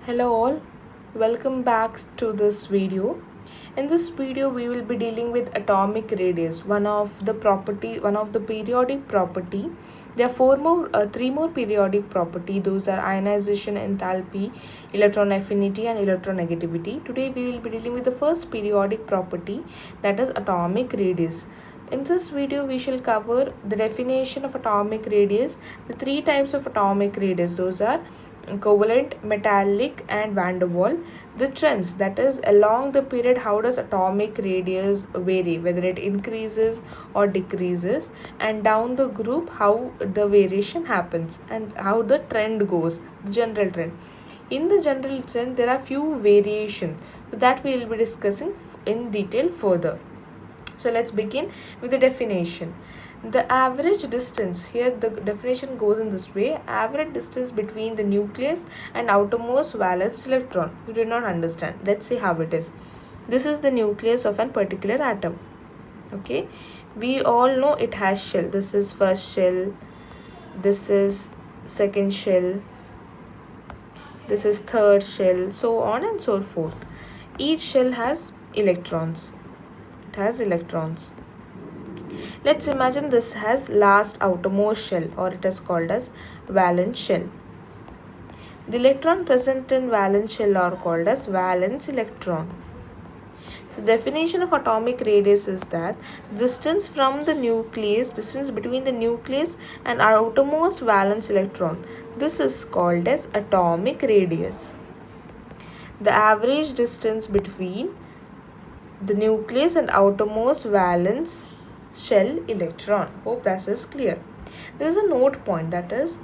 Hello all, welcome back to this video. In this video we will be dealing with atomic radius, one of the periodic property. There are three more periodic property. Those are ionization enthalpy, electron affinity and electronegativity. Today we will be dealing with the first periodic property, that is atomic radius. In this video, we shall cover the definition of atomic radius, the three types of atomic radius. Those are covalent, metallic and van der Waals. The trends, that is along the period, how does atomic radius vary, whether it increases or decreases, and down the group how the variation happens and how the trend goes, the general trend. In the general trend, there are few variations that we will be discussing in detail further. So let's begin with the definition. The average distance, here the definition goes in this way: average distance between the nucleus and outermost valence electron. You did not understand. Let's see how it is. This is the nucleus of a particular atom. Okay, we all know it has shell. This is first shell, this is second shell, this is third shell, so on and so forth. Each shell has electrons. Has electrons. Let's imagine this has last outermost shell, or it is called as valence shell. The electron present in valence shell are called as valence electron. So definition of atomic radius is that distance between the nucleus and outermost valence electron. This is called as atomic radius. The average distance between the nucleus and outermost valence shell electron. Hope that is clear. There is a note point, that is,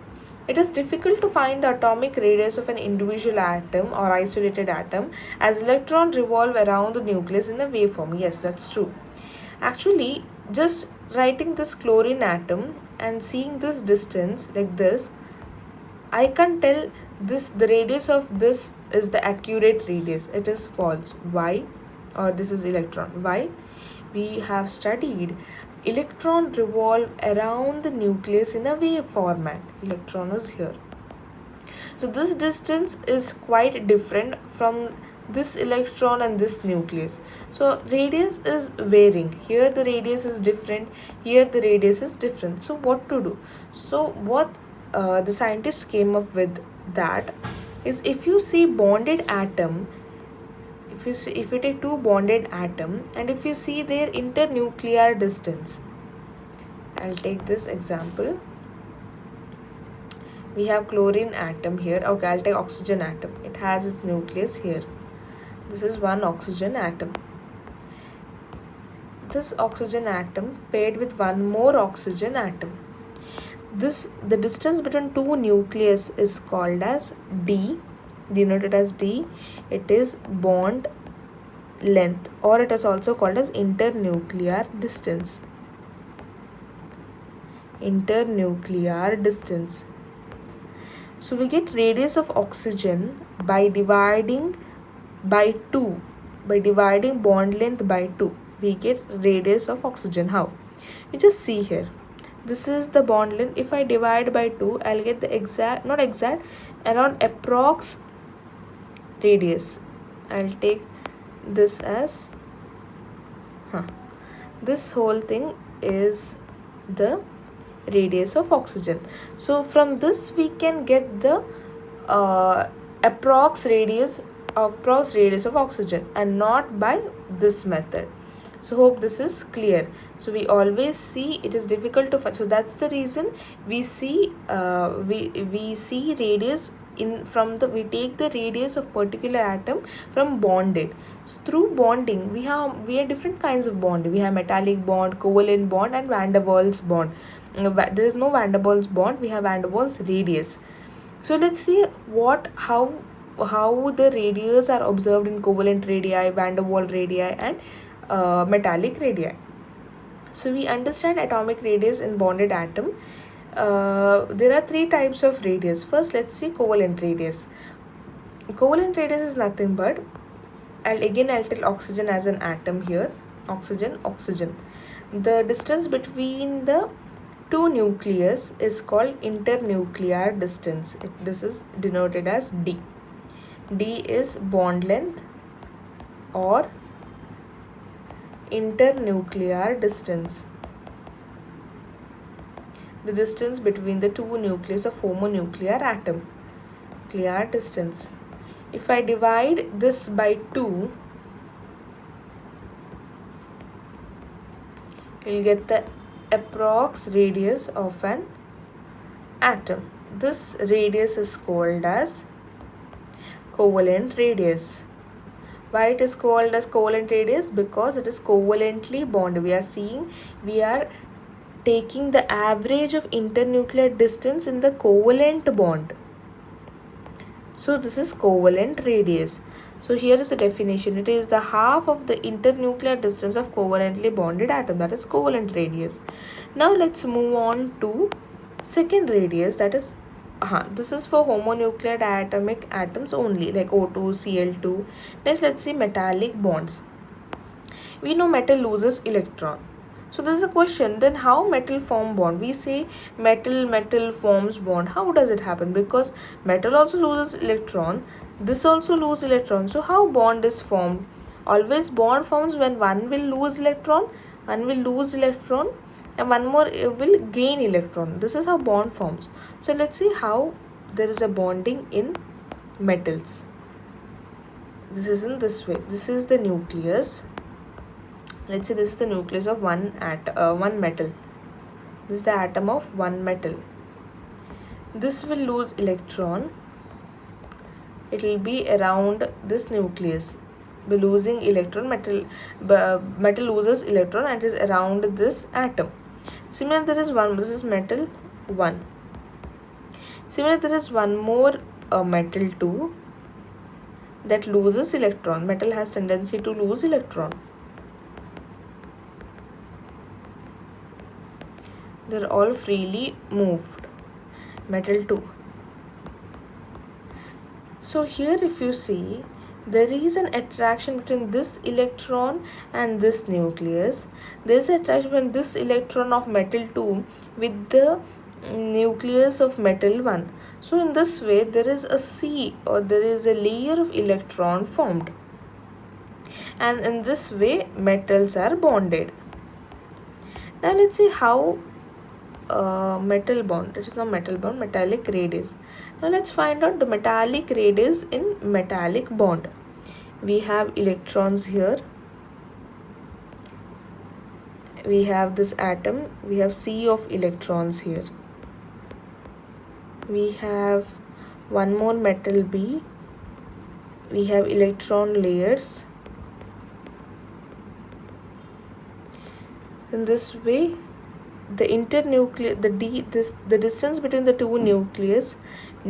it is difficult to find the atomic radius of an individual atom or isolated atom as electrons revolve around the nucleus in the waveform. Yes, that's true. Actually, just writing this chlorine atom and seeing this distance like this, I can tell the radius of this is the accurate radius. It is false. Why? Or this is electron. Why? We have studied electron revolve around the nucleus in a wave format. Electron is here. So this distance is quite different from this electron and this nucleus. So radius is varying. Here the radius is different. Here the radius is different. So what to do? So what the scientists came up with that is, if you see bonded atom, if you take two bonded atom and if you see their internuclear distance, I'll take this example. We have chlorine atom here. Okay, I'll take oxygen atom. It has its nucleus here. This is one oxygen atom. This oxygen atom paired with one more oxygen atom. The distance between two nucleus is called as D, denoted as D. It is bond length, or it is also called as internuclear distance. Internuclear distance. So we get radius of oxygen by dividing by 2. By dividing bond length by 2, we get radius of oxygen. How? You just see here. This is the bond length. If I divide by 2, I'll get the around approx radius. I'll take this as this whole thing is the radius of oxygen. So from this we can get the approx radius of oxygen, and not by this method. So hope this is clear. So we always see it is difficult to find. So that's the reason we see we see radius we take the radius of particular atom from bonded. So through bonding we have different kinds of bond. We have metallic bond, covalent bond and van der Waals bond. There is no van der Waals bond. We have van der Waals radius. So let's see how the radius are observed in covalent radii, van der Waals radii and metallic radii. So we understand atomic radius in bonded atom. There are three types of radius. First, let's see covalent radius. Covalent radius is nothing but, I'll tell oxygen as an atom here. Oxygen. The distance between the two nucleus is called internuclear distance. This is denoted as D. D is bond length or internuclear distance, the distance between the two nucleus of homonuclear atom, nuclear distance. If I divide this by 2, you'll get the approx radius of an atom. This radius is called as covalent radius. Why it is called as covalent radius? Because it is covalently bonded. We are taking the average of internuclear distance in the covalent bond. So this is covalent radius. So here is the definition. It is the half of the internuclear distance of covalently bonded atom, that is covalent radius. Now let's move on to second radius, that is this is for homonuclear diatomic atoms only, like O2, Cl2. Next, let's see metallic bonds. We know metal loses electron. So this is a question, then how metal form bond? We say metal forms bond. How does it happen? Because metal also loses electron, this also loses electron. So how bond is formed? Always bond forms when one will lose electron, and one more will gain electron. This is how bond forms. So let's see how there is a bonding in metals. This is in this way. This is the nucleus. Let's say this is the nucleus of one metal. This is the atom of one metal. This will lose electron. It will be around this nucleus. By losing electron, metal loses electron and it is around this atom. Similarly, there is one. This is metal 1. Similarly, there is one more metal 2 that loses electron. Metal has tendency to lose electron. They are all freely moved. Metal 2. So here if you see, there is an attraction between this electron and this nucleus. There is an attraction between this electron of metal 2 with the nucleus of metal 1. So in this way, there is a C, or there is a layer of electron formed. And in this way, metals are bonded. Now let's see how metal bond. It is not metal bond, metallic radius. Now let's find out the metallic radius in metallic bond. We have electrons here. We have this atom. We have C of electrons here. We have one more metal B. We have electron layers. In this way, the distance between the two nucleus,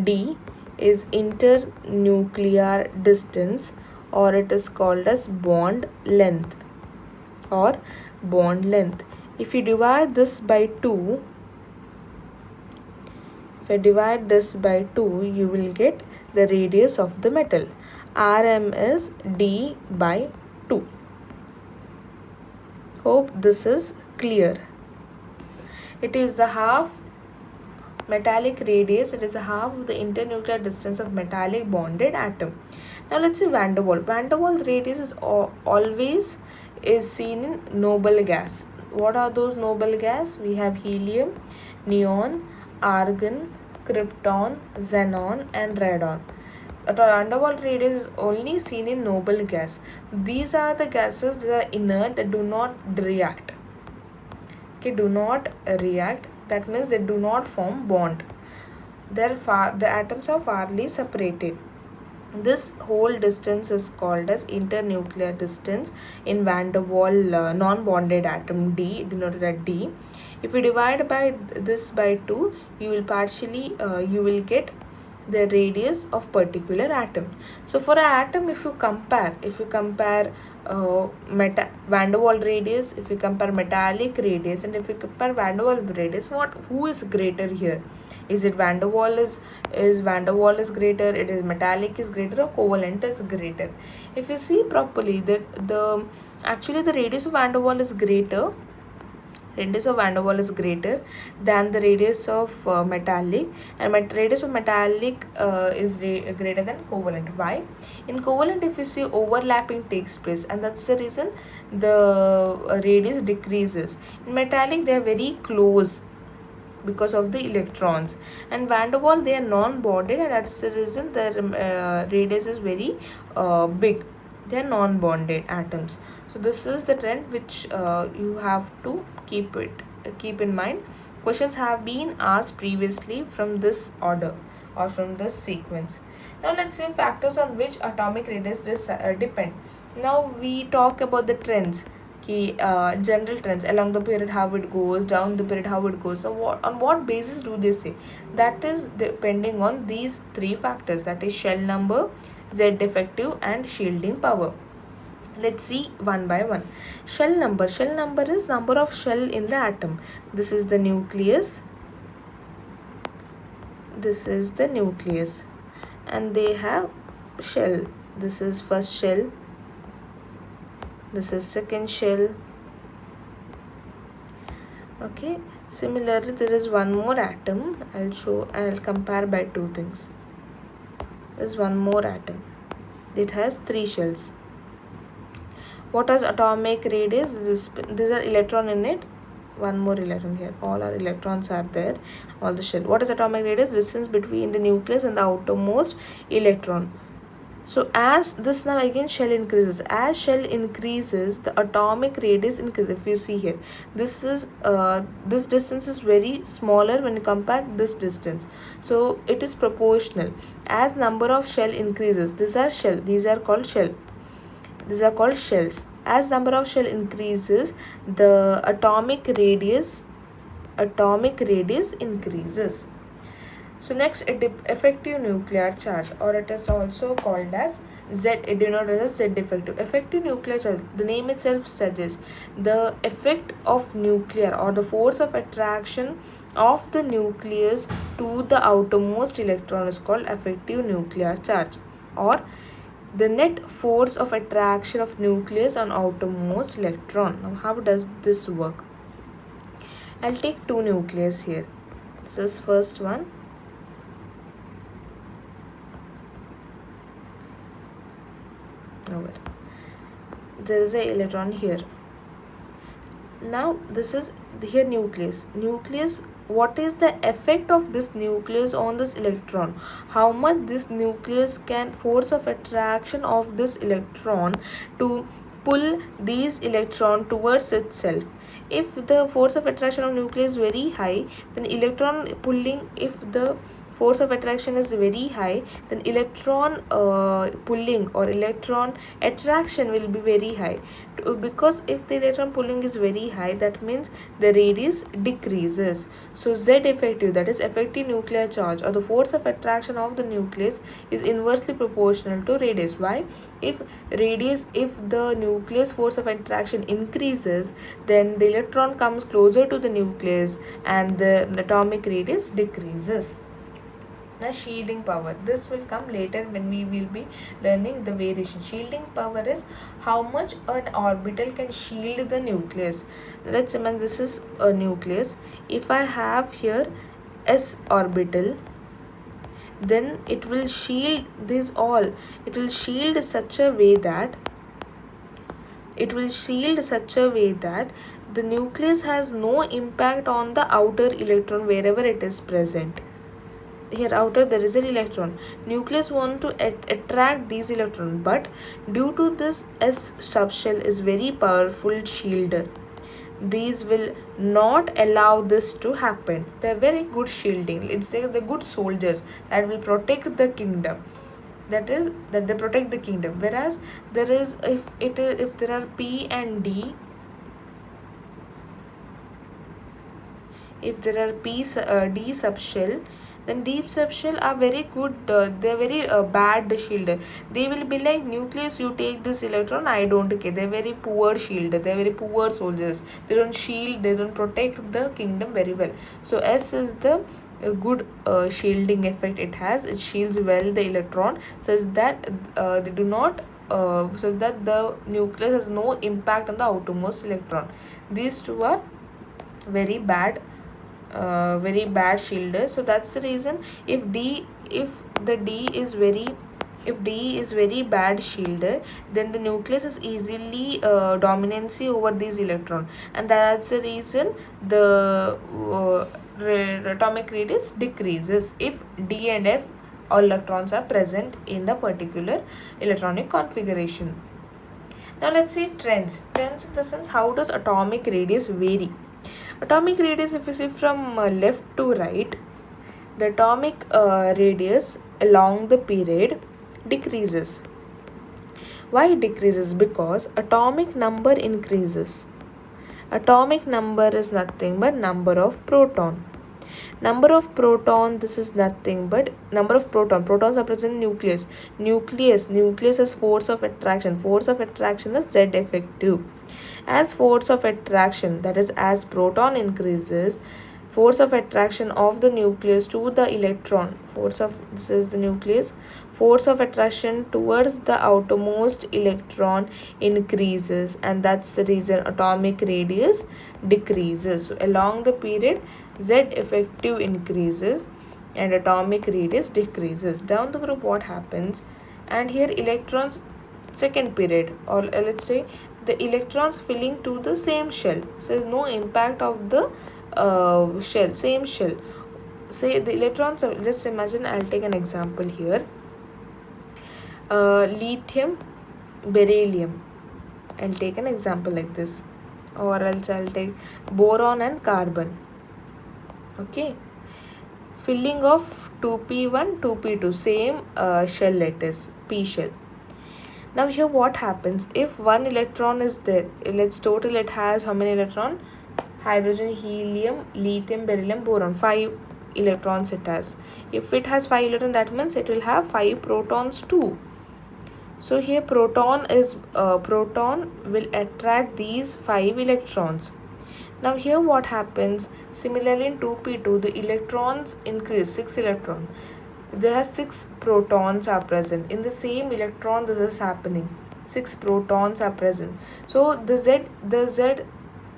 D, is internuclear distance, or it is called as bond length or bond length. If you divide this by 2, you will get the radius of the metal. Rm is D by 2. Hope this is clear. It is the half metallic radius. It is a half of the internuclear distance of metallic bonded atom. Now let's see van der Waals. Van der Waals radius is always seen in noble gas. What are those noble gas? We have helium, neon, argon, krypton, xenon and radon. Van der Waals radius is only seen in noble gas. These are the gases that are inert, that do not react. Do not react. That means they do not form bond. The atoms are farly separated. This whole distance is called as internuclear distance in van der Waals non-bonded atom D, denoted at D. If you divide this by 2, you will get the radius of particular atom. So for an atom, if you compare van der Waals radius, if you compare metallic radius, and if you compare van der Waals radius, who is greater here? Is it van der Waals is greater, it is metallic is greater, or covalent is greater? If you see properly, that actually the radius of van der Waals is greater Radius of van der Waals is greater than the radius of metallic, and radius of metallic is greater than covalent. Why? In covalent, if you see, overlapping takes place, and that's the reason the radius decreases. In metallic, they are very close because of the electrons, and van der Waals, they are non-bonded, and that's the reason their radius is very big. They are non-bonded atoms. So this is the trend which you have to keep in mind. Questions have been asked previously from this order or from this sequence. Now let's see factors on which atomic radius depend. Now we talk about the trends. General trends along the period, how it goes, down the period, how it goes. So on what basis do they say? That is depending on these three factors, that is shell number, Z effective, and shielding power. Let's see one by one. Shell number is number of shell in the atom. This is the nucleus, and they have shell. This is first shell, this is second shell. Okay, similarly there is one more atom. I'll compare by two things. There's one more atom, it has three shells. What is atomic radius? These are electron in it. One more electron here. All our electrons are there. All the shell. What is atomic radius? Distance between the nucleus and the outermost electron. So as this, now again shell increases. As shell increases, the atomic radius increases. If you see here, this distance is very smaller when you compare this distance. So it is proportional. As number of shell increases, these are shell. These are called shell. These are called shells. As number of shell increases, the atomic radius increases. So next, effective nuclear charge, or it is also called as Z, denoted as Z effective. Effective nuclear charge, the name itself suggests the effect of nuclear, or the force of attraction of the nucleus to the outermost electron is called effective nuclear charge, or the net force of attraction of nucleus on outermost electron. Now how does this work? I'll take two nucleus here. This is first one. Over. There is a electron here. Now this is here nucleus. What is the effect of this nucleus on this electron? How much this nucleus can force of attraction of this electron to pull these electron towards itself. If the force of attraction of nucleus is very high, then electron pulling, if the force of attraction is very high, then electron pulling or electron attraction will be very high. Because if the electron pulling is very high, that means the radius decreases. So Z effective, that is effective nuclear charge, or the force of attraction of the nucleus, is inversely proportional to radius. Why? If the nucleus force of attraction increases, then the electron comes closer to the nucleus and the atomic radius decreases. Now shielding power, this will come later when we will be learning the variation. Shielding power is how much an orbital can shield the nucleus. Let's imagine this is a nucleus. If I have here s orbital, then it will shield this all. It will shield such a way that the nucleus has no impact on the outer electron wherever it is present. Here outer there is an electron. Nucleus want to attract these electrons, but due to this S subshell is very powerful shielder, these will not allow this to happen. They are very good shielding. It's the good soldiers that will protect the kingdom. That they protect the kingdom. Whereas there is, if there are P and D, if there are D subshell, then deep subshell are very good, they are very bad shielder. They will be like, nucleus, you take this electron, I don't care. They are very poor shielder, they are very poor soldiers. They don't shield, they don't protect the kingdom very well. So S is the good shielding effect it has. It shields well the electron, such that they do not so that the nucleus has no impact on the outermost electron. These two are very bad shielder. So that's the reason, if D is very bad shielder, then the nucleus is easily dominancy over these electron, and that's the reason the atomic radius decreases if D and F all electrons are present in the particular electronic configuration. Now let's see trends. Trends in the sense, how does atomic radius vary? Atomic radius, if you see from left to right, the atomic radius along the period decreases. Why it decreases? Because atomic number increases. Atomic number is nothing but number of proton. Number of proton, this is nothing but number of protons are present in nucleus is force of attraction. Force of attraction is Z effective. As force of attraction, that is as proton increases, force of attraction of the nucleus to the electron, this is the nucleus, force of attraction towards the outermost electron increases, and that's the reason atomic radius decreases. So along the period, Z effective increases and atomic radius decreases. Down the group, what happens? And here electrons, second period, or let's say the electrons filling to the same shell, so there's no impact of the same shell. Say the electrons are, just imagine, I'll take an example here, lithium, beryllium, I'll take an example like this, or else I'll take boron and carbon. Okay, filling of 2p1 2p2, same shell, it is p shell. Now here what happens, if one electron is there, let's total it has how many electron? Hydrogen, helium, lithium, beryllium, boron, 5 electrons it has. If it has 5 electrons, that means it will have 5 protons too. So here proton will attract these 5 electrons. Now here what happens, similarly in 2p2 the electrons increase, 6 electron. There are 6 protons are present in the same electron. This is happening, 6 protons are present. So the Z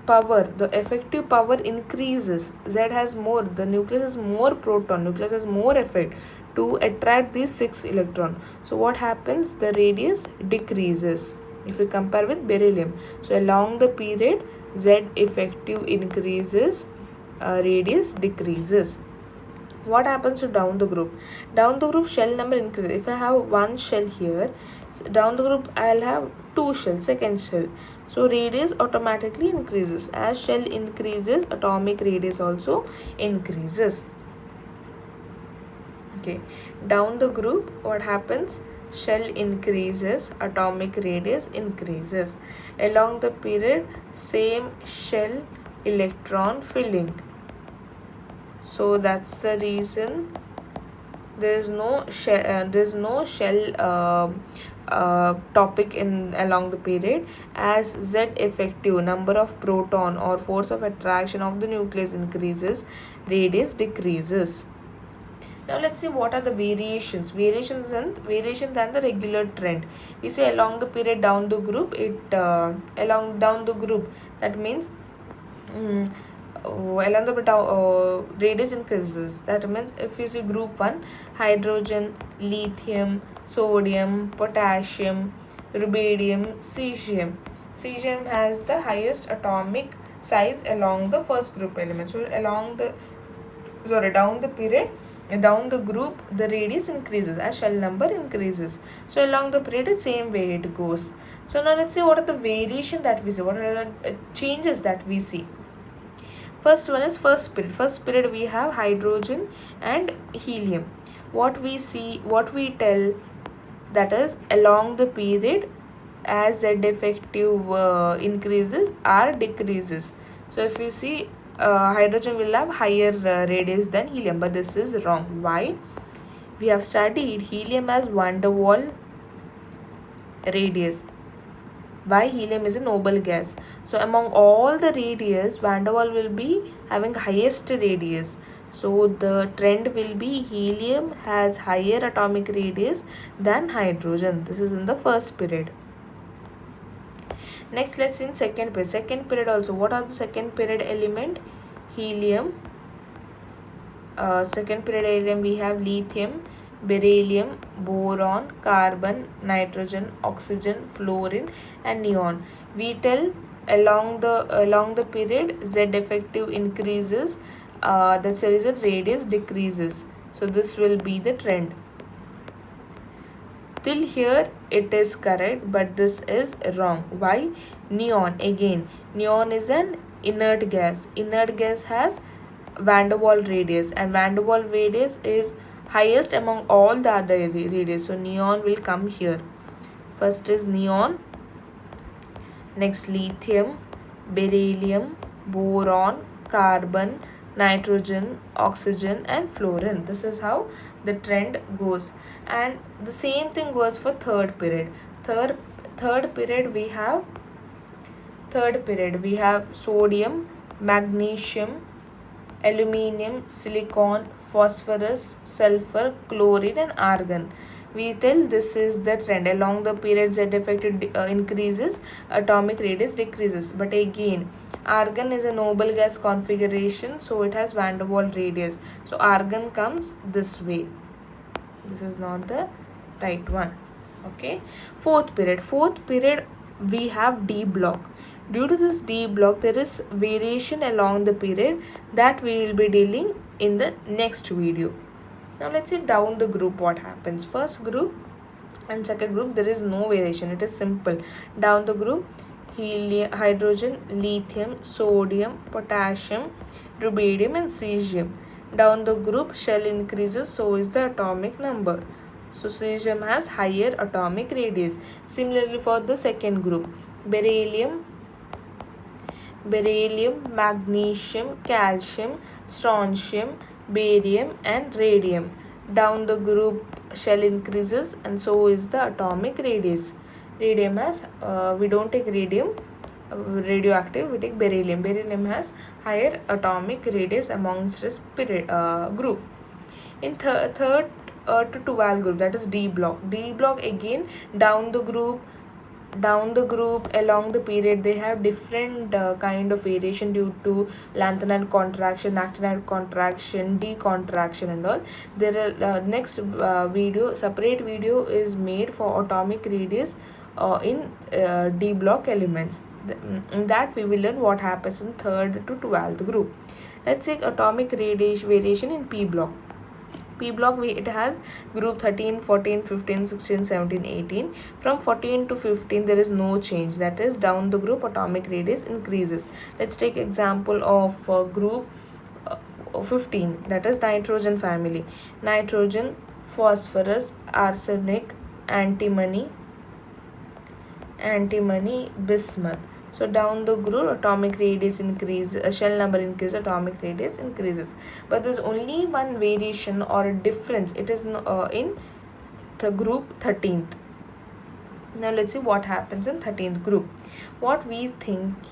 power, the effective power increases. Z has more, the nucleus has more proton, nucleus has more effect to attract these 6 electron. So what happens, the radius decreases if we compare with beryllium. So along the period, Z effective increases, radius decreases. What happens to down the group? Down the group, shell number increases. If I have one shell here, down the group I'll have 2 shells, second shell. So radius automatically increases. As shell increases, atomic radius also increases. Okay, down the group, what happens? Shell increases, atomic radius increases. Along the period, same shell, electron filling. So that's the reason there is no shell topic in along the period. As Z effective, number of proton or force of attraction of the nucleus increases, radius decreases. Now let's see what are the variations than the regular trend. We say along the period, down the group, that means along the radius increases. That means if you see group 1, hydrogen, lithium, sodium, potassium, rubidium, cesium. Cesium has the highest atomic size along the first group element. So down the period, down the group, the radius increases as shell number increases. So along the period, same way it goes. So now let's see what are the variation that we see, what are the changes that we see. First one is first period. First period we have hydrogen and helium. What we tell, that is along the period, as Z effective increases, R decreases. So if you see, hydrogen will have higher radius than helium, but this is wrong. Why? We have studied helium as van der Waals radius. Why? Helium is a noble gas. So among all the radius, van der Waals will be having highest radius. So the trend will be helium has higher atomic radius than hydrogen. This is in the first period. Next, let's see in second period. Second period also, what are the second period element? helium. Second period we have lithium, beryllium, boron, carbon, nitrogen, oxygen, fluorine, and neon. We tell along the period Z effective increases, the series radius decreases. So this will be the trend. Till here it is correct, but this is wrong. Why? Neon, again, neon is an inert gas. Inert gas has van der Waals radius, and van der Waals radius is highest among all the other radius. So neon will come here. First is neon, next lithium, beryllium, boron, carbon, nitrogen, oxygen, and fluorine. This is how the trend goes. And the same thing goes for third period. Third period we have sodium, magnesium, aluminium, silicon, phosphorus, sulfur, chlorine, and argon. We tell this is the trend. Along the period Z effective increases, atomic radius decreases. But again, argon is a noble gas configuration, so it has van der Waals radius. So argon comes this way. This is not the right one. Okay. Fourth period we have D block. Due to this D block, there is variation along the period that we will be dealing in the next video. Now let's see down the group what happens. First group and second group, there is no variation. It is simple. Down the group, helium, hydrogen, lithium, sodium, potassium, rubidium, and cesium. Down the group, shell increases, so is the atomic number. So cesium has higher atomic radius. Similarly for the second group, beryllium, magnesium, calcium, strontium, barium, and radium. Down the group, shell increases, and so is the atomic radius. Radium has, we don't take radium radioactive, we take beryllium. Beryllium has higher atomic radius amongst this period, group. In third to 12 group, that is D block. D block again, down the group along the period, they have different kind of variation due to lanthanide contraction, actinide contraction, decontraction, and all. There are next separate video is made for atomic radius in D block elements. In that we will learn what happens in third to 12th group. Let's take atomic radiation variation in P block. P block, it has group 13, 14, 15, 16, 17, 18. From 14 to 15 there is no change. That is, down the group atomic radius increases. Let's take example of group 15, that is nitrogen family. Nitrogen, phosphorus, arsenic, antimony, bismuth. So down the group, atomic radius increases, shell number increases, atomic radius increases. But there's only one variation or a difference. It is in the group 13th. Now let's see what happens in 13th group. What we think,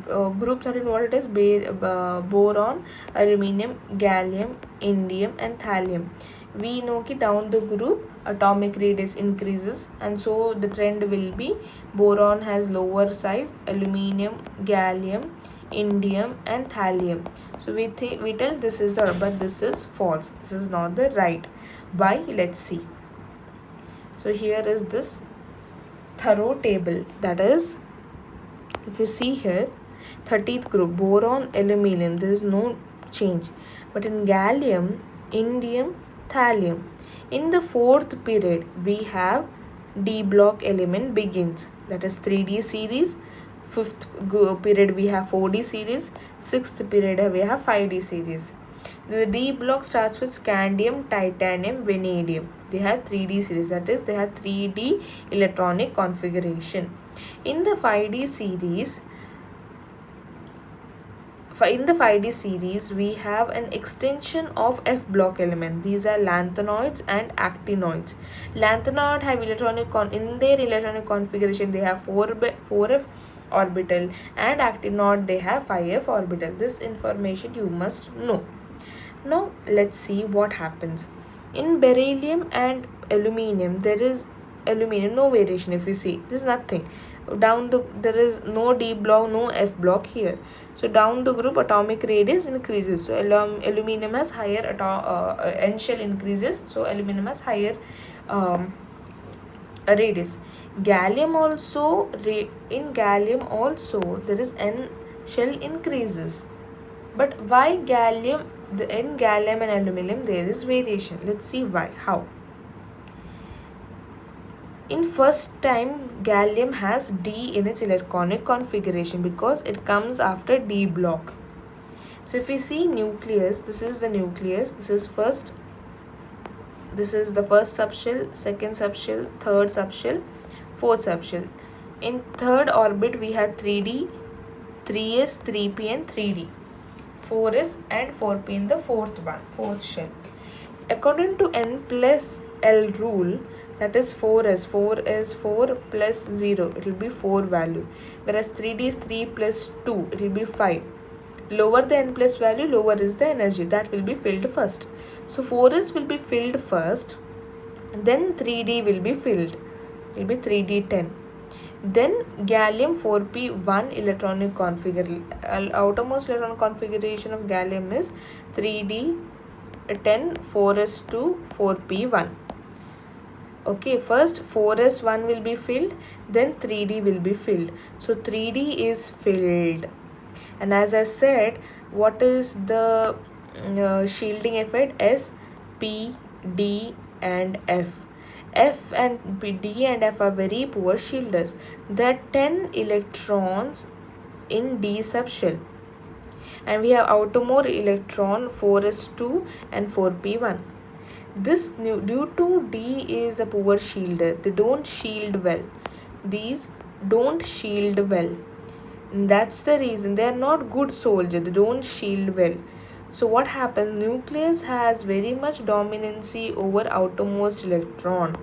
group 13, what it is, boron, aluminium, gallium, indium, and thallium. We know that down the group atomic radius increases, and so the trend will be boron has lower size, aluminium, gallium, indium, and thallium. So we tell this is the, but this is false. This is not the right. Why? Let's see. So here is this thorough table. That is, if you see here, 30th group, boron, aluminium, there is no change. But in gallium, indium, thallium. In the fourth period, we have D block element begins. That is 3D series. Fifth period, we have 4D series. Sixth period, we have 5D series. The D block starts with scandium, titanium, vanadium. They have 3D series. That is, they have 3D electronic configuration. In the 5D series, we have an extension of F block element. These are lanthanoids and actinoids. Lanthanoid have in their electronic configuration, they have 4f orbital, and actinoid they have 5f orbital. This information you must know. Now let's see what happens. In beryllium and aluminium, there is no variation. If you see, this is nothing. there is no D block, no F block here. So down the group atomic radius increases. So aluminum has higher N shell increases. So aluminum has higher radius. Gallium also, in gallium also there is N shell increases. But why gallium? In gallium and aluminum there is variation. Let's see why. How? In first time, gallium has D in its electronic configuration because it comes after D block. So if we see nucleus, this is the nucleus. This is the first subshell, second subshell, third subshell, fourth subshell. In third orbit we have 3D, 3s, 3p and 3d. 4s and 4p in the fourth shell. According to N plus L rule, that is 4s, 4 is 4 plus 0, it will be 4 value, whereas 3d is 3 plus 2, it will be 5. Lower the N plus value, lower is the energy, that will be filled first. So 4s will be filled first, then 3d will be filled, it will be 3d10. Then gallium 4p1 electronic configuration, outermost electronic configuration of gallium is 3d10 4s2 4p1. Okay, first 4s1 will be filled, then 3d will be filled. So 3d is filled. And as I said, what is the shielding effect? S, P, D and F. F and P, D and F are very poor shielders. There are 10 electrons in D subshell. And we have outermost electron 4s2 and 4p1. This due to D is a poor shielder. They don't shield well. These don't shield well. And that's the reason they are not good soldiers. They don't shield well. So what happens? Nucleus has very much dominancy over outermost electron.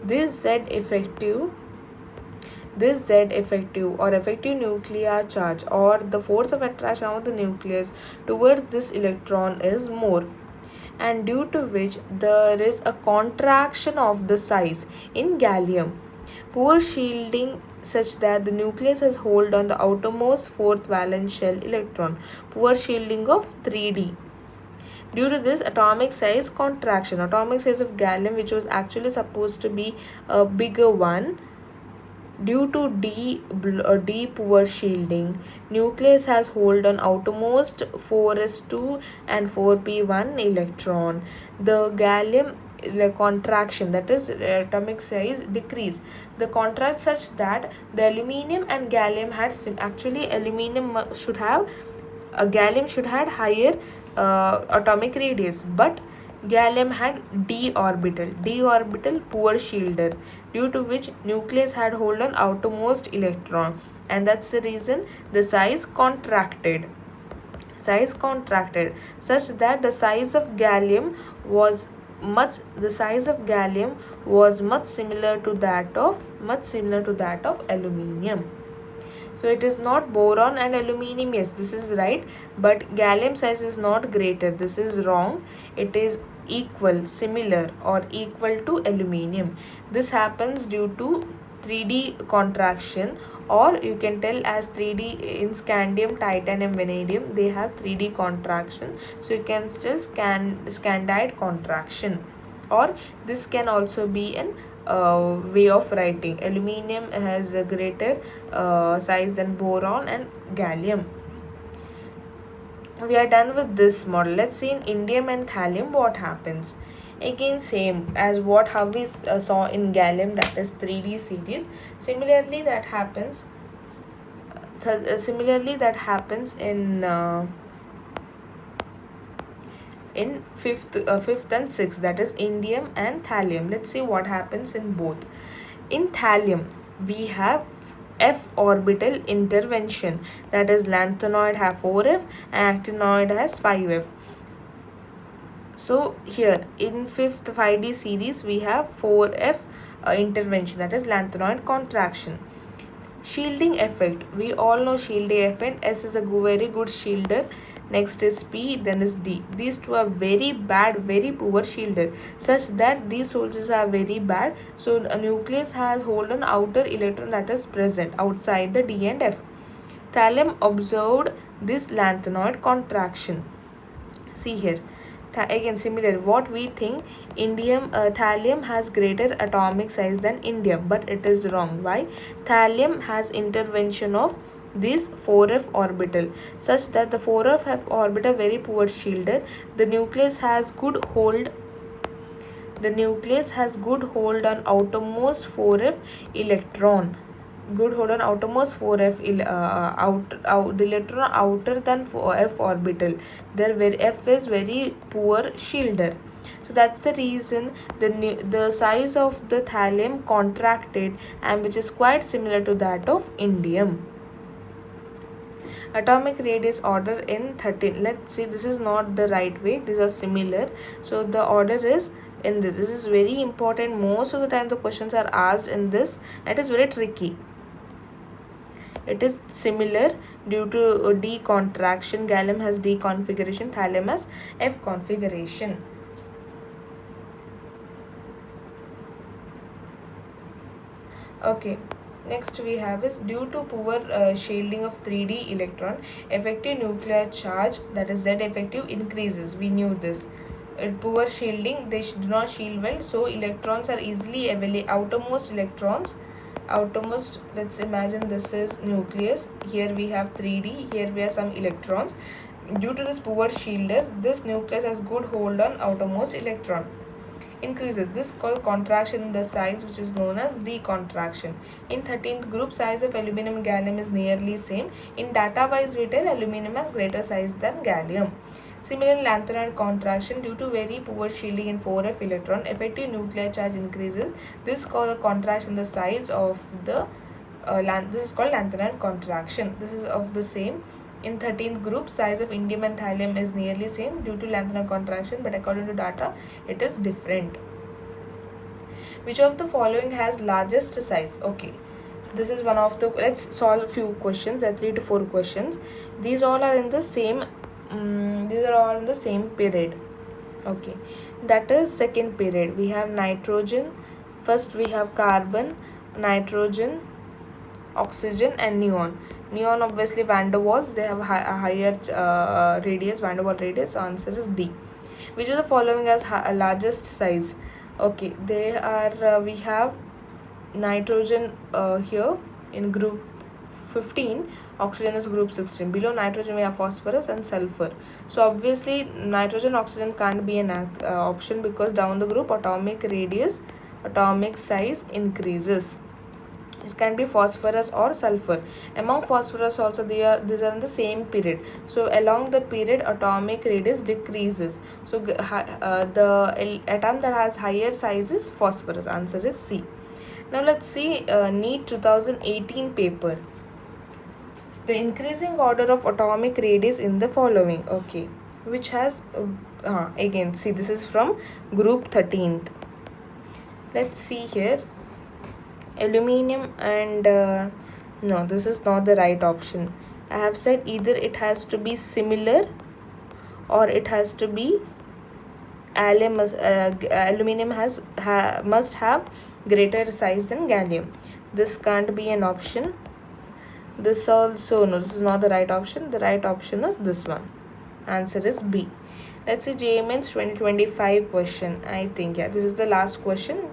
This Z effective or effective nuclear charge or the force of attraction of the nucleus towards this electron is more, and due to which there is a contraction of the size in gallium. Poor shielding such that the nucleus has hold on the outermost fourth valence shell electron. Poor shielding of 3d. Due to this atomic size contraction, atomic size of gallium, which was actually supposed to be a bigger one, due to D poor shielding, nucleus has hold on outermost 4s2 and 4p1 electron. The gallium contraction, that is atomic size decrease. The contrast such that the aluminium and gallium had actually aluminium should have gallium should have higher atomic radius, but gallium had d orbital poor shielder, due to which nucleus had hold on outermost electron, and that's the reason the size contracted such that the size of gallium was much similar to that of aluminium. So it is not boron and aluminium. Yes, this is right, but gallium size is not greater. This is wrong. It is equal, similar or equal to aluminium. This happens due to 3D contraction, or you can tell as 3D in scandium, titanium, vanadium, they have 3D contraction. So you can still scandide contraction, or this can also be an way of writing. Aluminium has a greater size than boron and gallium. We are done with this model. Let's see in indium and thallium what happens. Again same as how we saw in gallium, that is 3D series. Similarly that happens in fifth and sixth, that is indium and thallium. Let's see what happens in both. In thallium we have f orbital intervention, that is lanthanoid have 4f and actinoid has 5f. So here in fifth 5D series we have 4f intervention, that is lanthanoid contraction. Shielding effect, we all know shielding effect. S is a very good shielder. next is P, then is D. These two are very bad, very poor shielded, such that these sources are very bad. So a nucleus has hold an outer electron that is present outside the D and F. Thallium observed this lanthanoid contraction. See here, again similar. What we think, thallium has greater atomic size than indium, but it is wrong. Why? Thallium has intervention of this 4f orbital, such that the 4f orbital very poor shielded. The nucleus has good hold. The nucleus has good hold on outermost 4f electron. Good hold on outermost 4f the electron outer than 4f orbital. There where F is very poor shielder. So that's the reason the size of the thallium contracted, and which is quite similar to that of indium. Atomic radius order in 13. Let's see, this is not the right way, these are similar. So the order is in this. This is very important. Most of the time the questions are asked in this. It is very tricky. It is similar due to D contraction. Gallium has D configuration, thallium has F configuration. Okay, next we have is due to poor shielding of 3d electron, effective nuclear charge, that is Z effective, increases. We knew this. Poor shielding, they do not shield well, so electrons are easily available. Outermost electrons, outermost, let's imagine this is nucleus. Here we have 3d, here we have some electrons. Due to this poor shielders, this nucleus has good hold on outermost electron. Increases. This is called contraction in the size, which is known as decontraction. In 13th group, size of aluminum and gallium is nearly same. In data wise we tell aluminum has greater size than gallium. Similarly, lanthanoid contraction due to very poor shielding in 4f electron, effective nuclear charge increases. This is called contraction in the size of the this is called lanthanoid contraction. This is of the same. In 13th group, size of indium and thallium is nearly same due to lanthanoid contraction, but according to data, it is different. Which of the following has largest size? Okay, this is one of the. Let's solve a few questions. 3 to 4 questions. These all are in the same. These are all in the same period. Okay, that is second period. We have nitrogen. First we have carbon, nitrogen, oxygen, and neon. Neon obviously van der Waals, they have a higher radius, van der Waals radius. So answer is D. Which of the following has largest size? Okay, they are we have nitrogen here in group 15, oxygen is group 16. Below nitrogen we have phosphorus and sulfur. So obviously nitrogen, oxygen can't be an option, because down the group atomic radius, atomic size increases. It can be phosphorus or sulfur. Among phosphorus also these are in the same period. So along the period atomic radius decreases. So the atom that has higher size is phosphorus. Answer is C. Now let's see NEET 2018 paper. The increasing order of atomic radius in the following. Okay, which has again see, this is from group 13th. Let's see here. Aluminium and no, this is not the right option. I have said either it has to be similar or it has to be aluminum must have greater size than gallium. This can't be an option. This also, no, this is not the right option. The right option is this one. Answer is B. Let's see JMN's 2025 question. I think, yeah, this is the last question.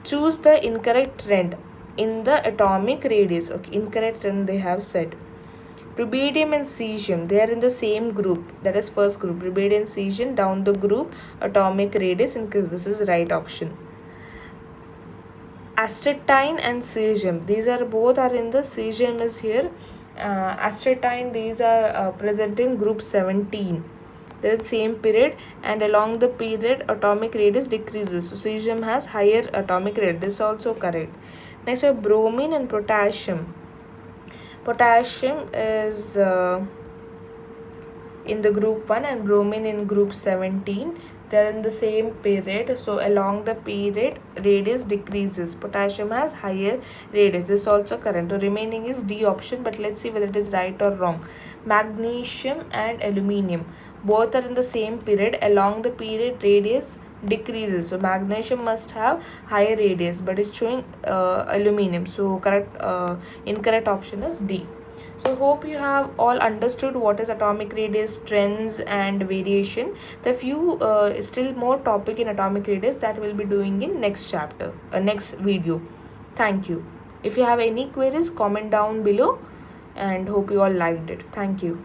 Choose the incorrect trend in the atomic radius. Okay, incorrect trend they have said. Rubidium and cesium, they are in the same group. That is first group. Rubidium and cesium, down the group atomic radius increase. This is right option. Astatine and cesium, these are both are in the cesium is here. Astatine, these are present in group 17. The same period, and along the period atomic radius decreases. So cesium has higher atomic radius. This is also correct. Next, bromine and potassium. Potassium is in the group 1 and bromine in group 17. they are in the same period, so along the period radius decreases. Potassium has higher radius. This is also correct. The remaining is D option, but let's see whether it is right or wrong. Magnesium and aluminium, both are in the same period. Along the period radius decreases, so magnesium must have higher radius, but it's showing aluminium, so incorrect option is D. So hope you have all understood what is atomic radius, trends and variation. The few still more topic in atomic radius that we'll be doing in next chapter, next video. Thank you. If you have any queries, comment down below, and hope you all liked it. Thank you.